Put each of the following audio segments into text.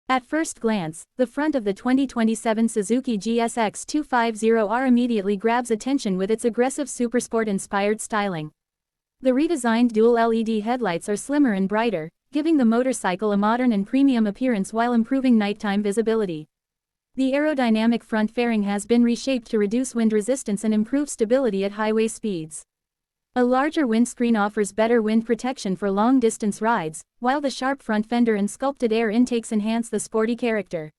At first glance, the front of the 2027 Suzuki GSX250R immediately grabs attention with its aggressive supersport-inspired styling. The redesigned dual LED headlights are slimmer and brighter, giving the motorcycle a modern and premium appearance while improving nighttime visibility. The aerodynamic front fairing has been reshaped to reduce wind resistance and improve stability at highway speeds. A larger windscreen offers better wind protection for long-distance rides, while the sharp front fender and sculpted air intakes enhance the sporty character.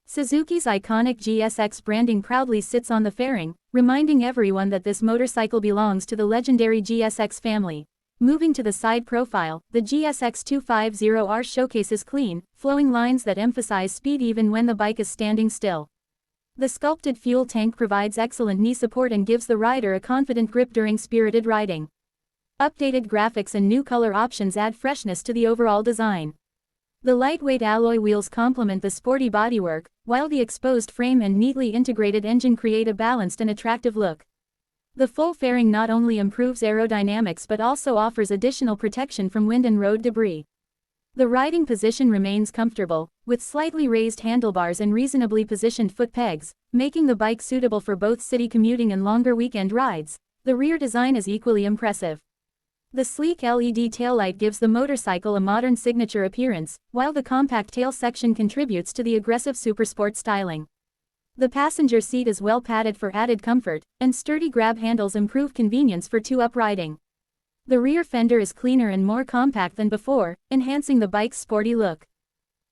Suzuki's iconic GSX branding proudly sits on the fairing, reminding everyone that this motorcycle belongs to the legendary GSX family. Moving to the side profile, the GSX250R showcases clean, flowing lines that emphasize speed even when the bike is standing still. The sculpted fuel tank provides excellent knee support and gives the rider a confident grip during spirited riding. Updated graphics and new color options add freshness to the overall design. The lightweight alloy wheels complement the sporty bodywork, while the exposed frame and neatly integrated engine create a balanced and attractive look. The full fairing not only improves aerodynamics but also offers additional protection from wind and road debris. The riding position remains comfortable, with slightly raised handlebars and reasonably positioned foot pegs, making the bike suitable for both city commuting and longer weekend rides. The rear design is equally impressive. The sleek LED taillight gives the motorcycle a modern signature appearance, while the compact tail section contributes to the aggressive supersport styling. The passenger seat is well padded for added comfort, and sturdy grab handles improve convenience for two-up riding. The rear fender is cleaner and more compact than before, enhancing the bike's sporty look.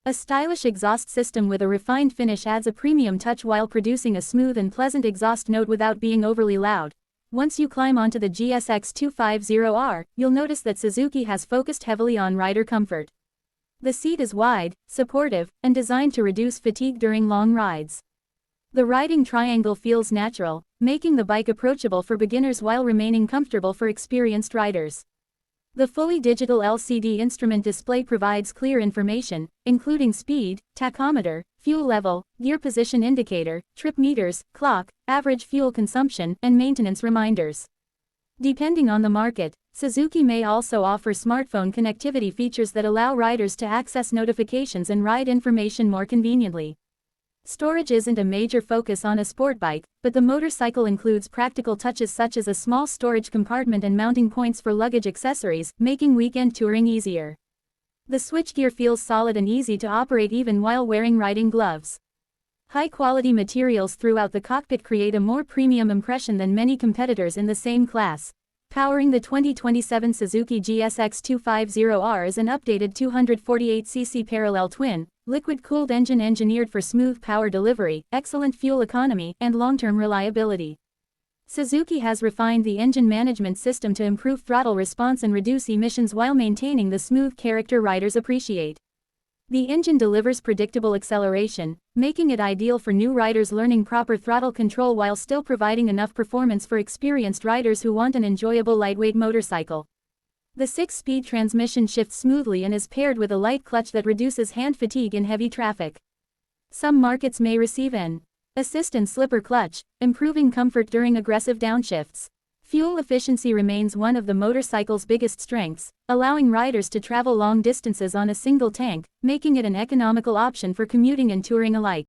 A stylish exhaust system with a refined finish adds a premium touch while producing a smooth and pleasant exhaust note without being overly loud. Once you climb onto the GSX250R, you'll notice that Suzuki has focused heavily on rider comfort. The seat is wide, supportive, and designed to reduce fatigue during long rides. The riding triangle feels natural, making the bike approachable for beginners while remaining comfortable for experienced riders. The fully digital LCD instrument display provides clear information, including speed, tachometer, fuel level, gear position indicator, trip meters, clock, average fuel consumption, and maintenance reminders. Depending on the market, Suzuki may also offer smartphone connectivity features that allow riders to access notifications and ride information more conveniently. Storage isn't a major focus on a sport bike, but the motorcycle includes practical touches such as a small storage compartment and mounting points for luggage accessories, making weekend touring easier. The switchgear feels solid and easy to operate even while wearing riding gloves. High-quality materials throughout the cockpit create a more premium impression than many competitors in the same class. Powering the 2027 Suzuki GSX250R is an updated 248cc parallel twin, liquid-cooled engine engineered for smooth power delivery, excellent fuel economy, and long-term reliability. Suzuki has refined the engine management system to improve throttle response and reduce emissions while maintaining the smooth character riders appreciate. The engine delivers predictable acceleration, making it ideal for new riders learning proper throttle control while still providing enough performance for experienced riders who want an enjoyable lightweight motorcycle. The 6-speed transmission shifts smoothly and is paired with a light clutch that reduces hand fatigue in heavy traffic. Some markets may receive an assist and slipper clutch, improving comfort during aggressive downshifts. Fuel efficiency remains one of the motorcycle's biggest strengths, allowing riders to travel long distances on a single tank, making it an economical option for commuting and touring alike.